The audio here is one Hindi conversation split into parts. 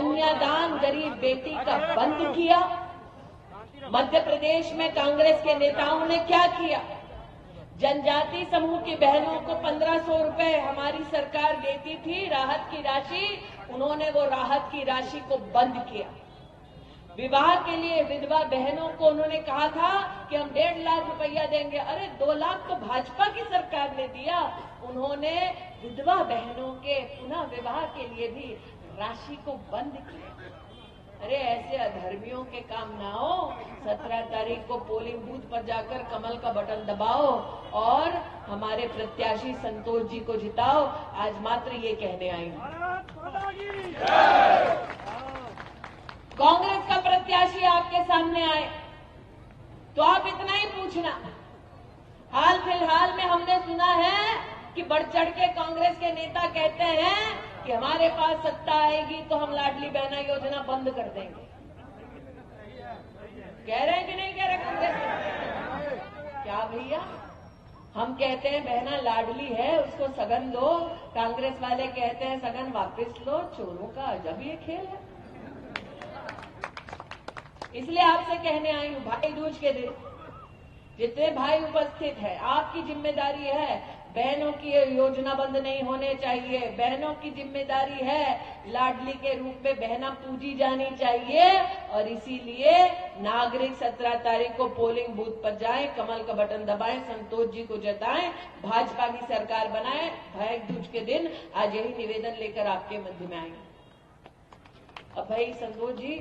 कन्यादान गरीब बेटी का बंद किया। मध्य प्रदेश में कांग्रेस के नेताओं ने क्या किया? जनजाति समूह की बहनों को 1500 रुपए हमारी सरकार देती थी राहत की राशि, उन्होंने वो राहत की राशि को बंद किया। विवाह के लिए विधवा बहनों को उन्होंने कहा था कि हम 1.5 लाख रुपया देंगे, अरे 2 लाख तो भाजपा की सरकार ने दिया। उन्होंने विधवा बहनों के पुनः विवाह के लिए भी राशि को बंद किया। अरे ऐसे अधर्मियों के काम ना हो। 17 तारीख को पोलिंग बूथ पर जाकर कमल का बटन दबाओ और हमारे प्रत्याशी संतोष जी को जिताओ। आज मात्र ये कहने आई हूं। कांग्रेस का प्रत्याशी आपके सामने आए तो आप इतना ही पूछना। हाल फिलहाल में हमने सुना है कि बढ़ चढ़ के कांग्रेस के नेता कहते हैं कि हमारे पास सत्ता आएगी तो हम लाडली बहना योजना बंद कर देंगे। कह रहे हैं कि नहीं कह रहे कांग्रेस? क्या भैया, हम कहते हैं बहना लाडली है उसको सगन दो, कांग्रेस वाले कहते हैं सगन वापस लो। चोरों का अजब ये खेल है। इसलिए आपसे कहने आई हूं, भाई दूज के दिन जितने भाई उपस्थित है, आपकी जिम्मेदारी है, बहनों की योजना बंद नहीं होने चाहिए। बहनों की जिम्मेदारी है, लाडली के रूप में बहना पूजी जानी चाहिए। और इसीलिए नागरिक 17 तारीख को पोलिंग बूथ पर जाएं, कमल का बटन दबाएं, संतोष जी को जिताएं, भाजपा की सरकार बनाएं। भाई दूज के दिन आज यही निवेदन लेकर आपके मध्य में आएंगे। अब भाई संतोष जी,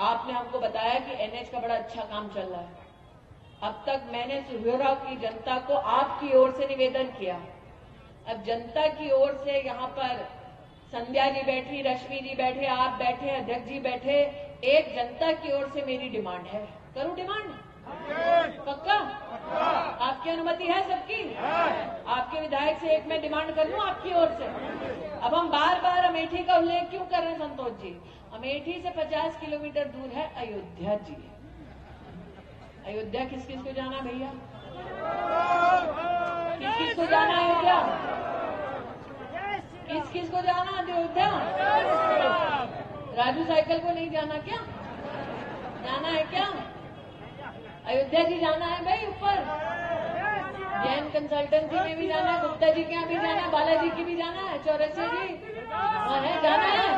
आपने हमको बताया कि एनएच का बड़ा अच्छा काम चल रहा है। अब तक मैंने सुहेरा की जनता को आपकी ओर से निवेदन किया। अब जनता की ओर से यहाँ पर संध्या जी बैठी, रश्मि जी बैठे, आप बैठे, अध्यक्ष जी बैठे, एक जनता की ओर से मेरी डिमांड है। करूं डिमांड? पक्का? आपकी अनुमति है सबकी? आपके विधायक से एक मैं डिमांड कर लूं आपकी ओर से। अब हम बार बार अमेठी का उल्लेख क्यों कर रहे हैं संतोष जी? अमेठी से 50 किलोमीटर दूर है अयोध्या जी। अयोध्या किस किस को जाना भैया? किस किस को जाना अयोध्या? किस किस को जाना अयोध्या? राजू साइकिल को नहीं जाना क्या? जाना है क्या? अयोध्या जी जाना है भाई ऊपर। जैन कंसल्टेंसी में भी जाना है, गुप्ता जी के यहाँ भी जाना है, बालाजी की भी जाना है, चौरसिया जी वहाँ है, जाना है।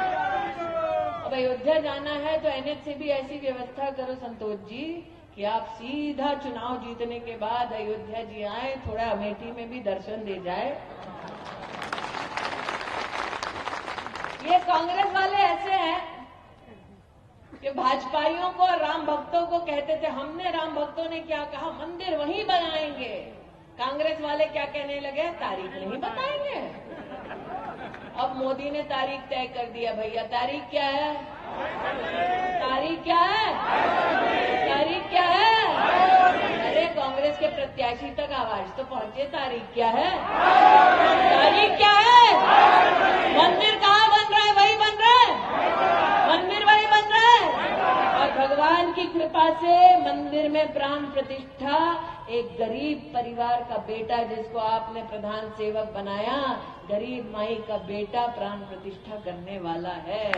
अब अयोध्या जाना है तो एनएच से भी ऐसी व्यवस्था करो संतोष जी कि आप सीधा चुनाव जीतने के बाद अयोध्या जी आए, थोड़ा अमेठी में भी दर्शन दे जाए। ये कांग्रेस वाले ऐसे हैं कि भाजपाइयों को और राम भक्तों को कहते थे, हमने राम भक्तों ने क्या कहा, मंदिर वहीं बनाएंगे। कांग्रेस वाले क्या कहने लगे, तारीख नहीं बताएंगे। अब मोदी ने तारीख तय कर दिया भैया। तारीख क्या है? तारीख क्या है? तारीख क्या है? अरे कांग्रेस के प्रत्याशी तक आवाज तो पहुंचे, तारीख क्या है? तारीख क्या है? मंदिर कहाँ बन रहा है? वही बन रहा है, मंदिर वही बन रहा है। और भगवान की कृपा से मंदिर में प्राण प्रतिष्ठा एक गरीब परिवार का बेटा, जिसको आपने प्रधान सेवक बनाया, गरीब माई का बेटा प्राण प्रतिष्ठा करने वाला है।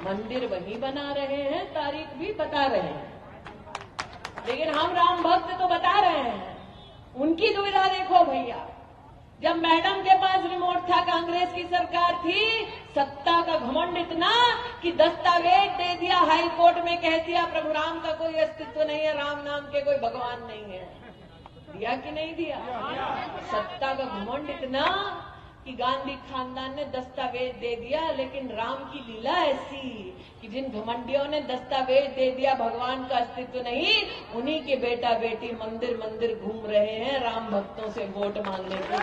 मंदिर वही बना रहे हैं, तारीख भी बता रहे हैं, लेकिन हम राम भक्त तो बता रहे हैं। उनकी दुविधा देखो भैया। जब मैडम के पास रिमोट था, कांग्रेस की सरकार थी, सत्ता का घमंड इतना कि दस्तावेज दे दिया हाई कोर्ट में, कह दिया प्रभु राम का कोई अस्तित्व नहीं है, राम नाम के कोई भगवान नहीं है। दिया कि नहीं दिया? सत्ता का घमंड इतना कि गांधी खानदान ने दस्तावेज दे दिया, लेकिन राम की लीला ऐसी कि जिन घमंडियों ने दस्तावेज दे दिया, भगवान का अस्तित्व नहीं, उन्हीं के बेटा बेटी मंदिर मंदिर घूम रहे हैं राम भक्तों से वोट मांगने के लिए।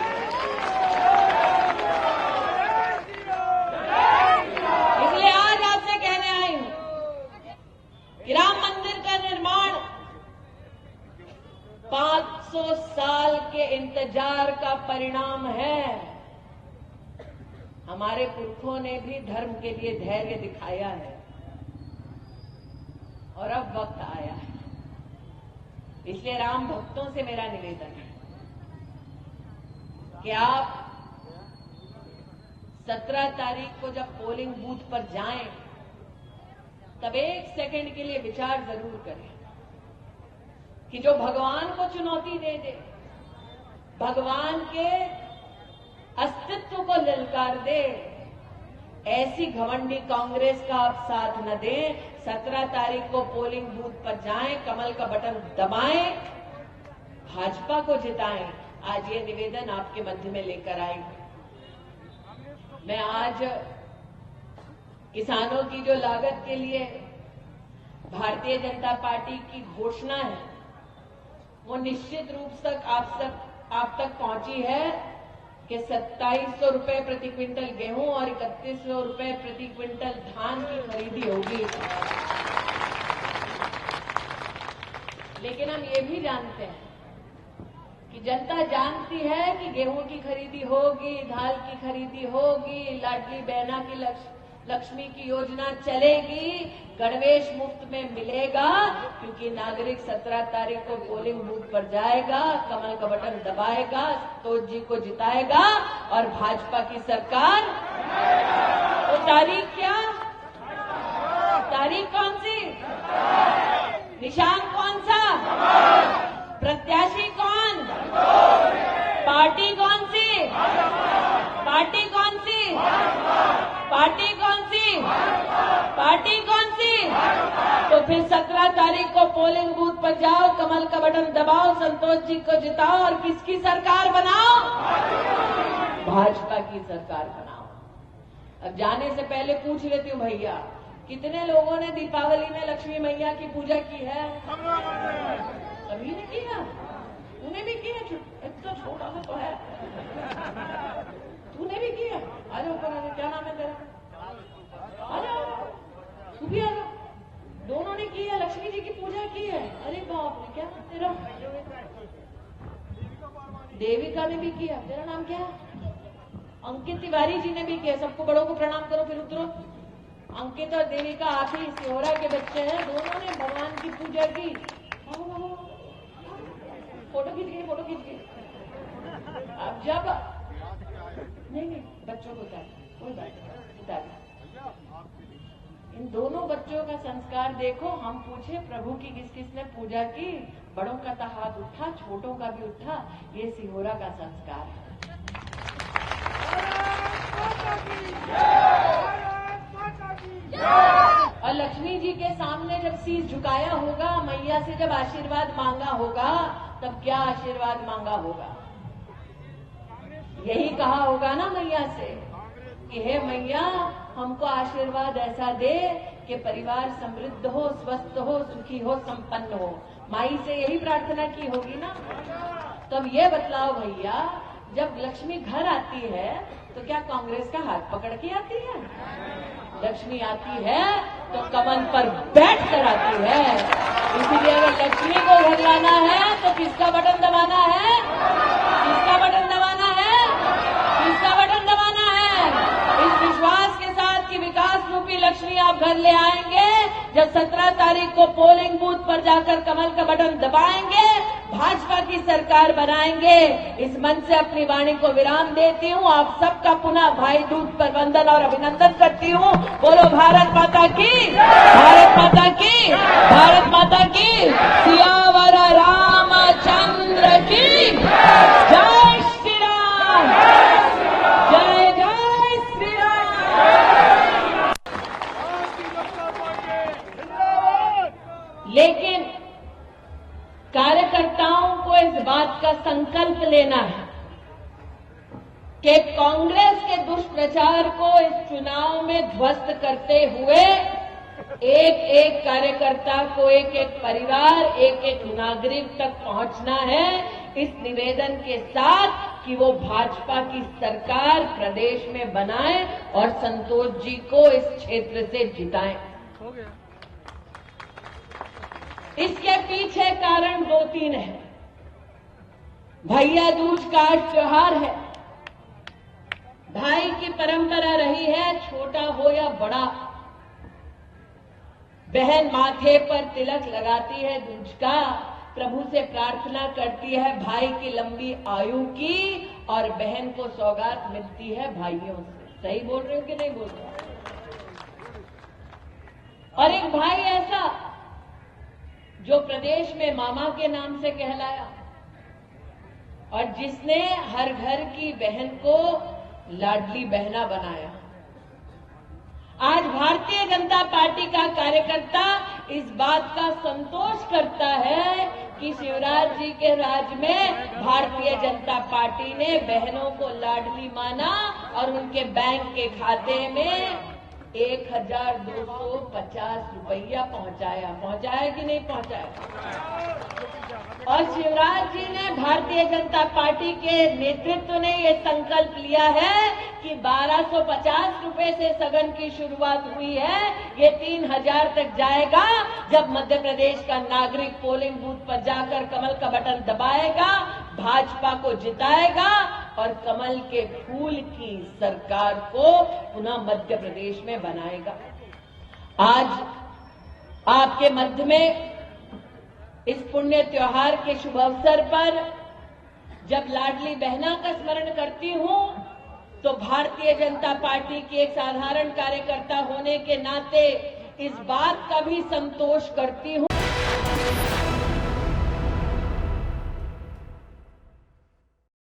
इसलिए आज आपसे कहने आई हूं कि राम मंदिर का निर्माण 500 साल के इंतजार का परिणाम है। हमारे पुरखों ने भी धर्म के लिए धैर्य दिखाया है और अब वक्त आया है। इसलिए राम भक्तों से मेरा निवेदन है कि आप 17 तारीख को जब पोलिंग बूथ पर जाएं, तब 1 सेकंड के लिए विचार जरूर करें कि जो भगवान को चुनौती दे दे, भगवान के अस्तित्व को ललकार दे, ऐसी घमंडी कांग्रेस का आप साथ न दें। 17 तारीख को पोलिंग बूथ पर जाएं, कमल का बटन दबाएं, भाजपा को जिताएं। आज ये निवेदन आपके मध्य में लेकर आई। मैं आज किसानों की जो लागत के लिए भारतीय जनता पार्टी की घोषणा है, वो निश्चित रूप से आप तक पहुंची है कि 2700 रुपए प्रति क्विंटल गेहूं और 3100 रुपए प्रति क्विंटल धान की खरीदी होगी। लेकिन हम ये भी जानते हैं कि जनता जानती है कि गेहूं की खरीदी होगी, दाल की खरीदी होगी, लाडली बहना की लक्ष्मी की योजना चलेगी, गणवेश मुफ्त में मिलेगा, क्योंकि नागरिक 17 तारीख को पोलिंग बूथ पर जाएगा, कमल का बटन दबाएगा, संतोष जी को जिताएगा और भाजपा की सरकार। तो तारीख क्या? तारीख कौन सी? निशान कौन सा? प्रत्याशी कौन? पार्टी कौन सी? पार्टी कौन सी? पार्टी कौन सी? पार्टी कौन सी? तो फिर 17 तारीख को पोलिंग बूथ पर जाओ, कमल का बटन दबाओ, संतोष जी को जिताओ और किसकी सरकार बनाओ? भाजपा की सरकार बनाओ। अब जाने से पहले पूछ लेती हूँ भैया, कितने लोगों ने दीपावली में लक्ष्मी मैया की पूजा की है? सभी ने किया। तूने भी किया? इतना छोटा सा तो है, तूने भी किया। अरे ऊपर आ, क्या नाम है तेरा? अरे तू भी आ जा। दोनों ने की है, लक्ष्मी जी की पूजा की है। अरे बाप रे, क्या तेरा? देविका ने भी किया। तेरा नाम क्या है? अंकित तिवारी जी ने भी किया। सबको बड़ों को प्रणाम करो, फिर उतरो। अंकित और देविका आप ही सिहोरा के बच्चे हैं, दोनों ने भगवान की पूजा की। फोटो खींच गई, फोटो खींच गई। अब जब नहीं बच्चों को उतार, कोई बात नहीं, उतार। इन दोनों बच्चों का संस्कार देखो। हम पूछे प्रभु की किस किसने पूजा की, बड़ों का तो हाथ उठा, छोटों का भी उठा। ये सिहोरा का संस्कार है। और लक्ष्मी जी के सामने जब सीस झुकाया होगा, मैया से जब आशीर्वाद मांगा होगा, तब क्या आशीर्वाद मांगा होगा? यही कहा होगा ना मैया से कि हे मैया, हमको आशीर्वाद ऐसा दे कि परिवार समृद्ध हो, स्वस्थ हो, सुखी हो, संपन्न हो। माई से यही प्रार्थना की होगी ना। तब ये बतलाओ भैया, जब लक्ष्मी घर आती है तो क्या कांग्रेस का हाथ पकड़ के आती है? लक्ष्मी आती है तो कमल पर बैठ कर आती है। इसीलिए अगर लक्ष्मी को घर लाना है तो किसका बटन दबाना है? किसका बटन दबाना है? किसका बटन दबाना है? इस विश्वास के साथ कि विकास रूपी लक्ष्मी आप घर ले आएंगे। जब 17 तारीख को पोलिंग बूथ पर जाकर कमल का बटन दबाएंगे, भाजपा की सरकार बनाएंगे। इस मंच से अपनी वाणी को विराम देती हूँ। आप सबका पुनः भाई दूज पर वंदन और अभिनंदन करती हूँ। बोलो भारत माता की, भारत माता की, भारत माता की। सियावर रामचंद्र की जय श्री राम, जय जय श्री राम। लेकिन कार्यकर्ताओं को इस बात का संकल्प लेना है कि कांग्रेस के दुष्प्रचार को इस चुनाव में ध्वस्त करते हुए एक एक कार्यकर्ता को, एक एक परिवार, एक एक नागरिक तक पहुंचना है इस निवेदन के साथ कि वो भाजपा की सरकार प्रदेश में बनाए और संतोष जी को इस क्षेत्र से जिताएं। इसके पीछे कारण 2-3 है। भैया दूज का आज त्योहार है। भाई की परंपरा रही है, छोटा हो या बड़ा, बहन माथे पर तिलक लगाती है दूज का, प्रभु से प्रार्थना करती है भाई की लंबी आयु की, और बहन को सौगात मिलती है भाइयों सही बोल रहे हो कि नहीं बोल रहे? और एक भाई ऐसा जो प्रदेश में मामा के नाम से कहलाया और जिसने हर घर की बहन को लाडली बहना बनाया। आज भारतीय जनता पार्टी का कार्यकर्ता इस बात का संतोष करता है कि शिवराज जी के राज में भारतीय जनता पार्टी ने बहनों को लाडली माना और उनके बैंक के खाते में 1250 रुपया पहुंचाया कि नहीं पहुंचाया? और शिवराज जी ने, भारतीय जनता पार्टी के नेतृत्व ने ये संकल्प लिया है कि 1250 रुपए से सघन की शुरुआत हुई है, ये 3000 तक जाएगा जब मध्य प्रदेश का नागरिक पोलिंग बूथ पर जाकर कमल का बटन दबाएगा, भाजपा को जिताएगा और कमल के फूल की सरकार को पुनः मध्य प्रदेश में बनाएगा। आज आपके मध्य में इस पुण्य त्योहार के शुभ अवसर पर जब लाडली बहना का स्मरण करती हूं तो भारतीय जनता पार्टी की एक साधारण कार्यकर्ता होने के नाते इस बात का भी संतोष करती हूं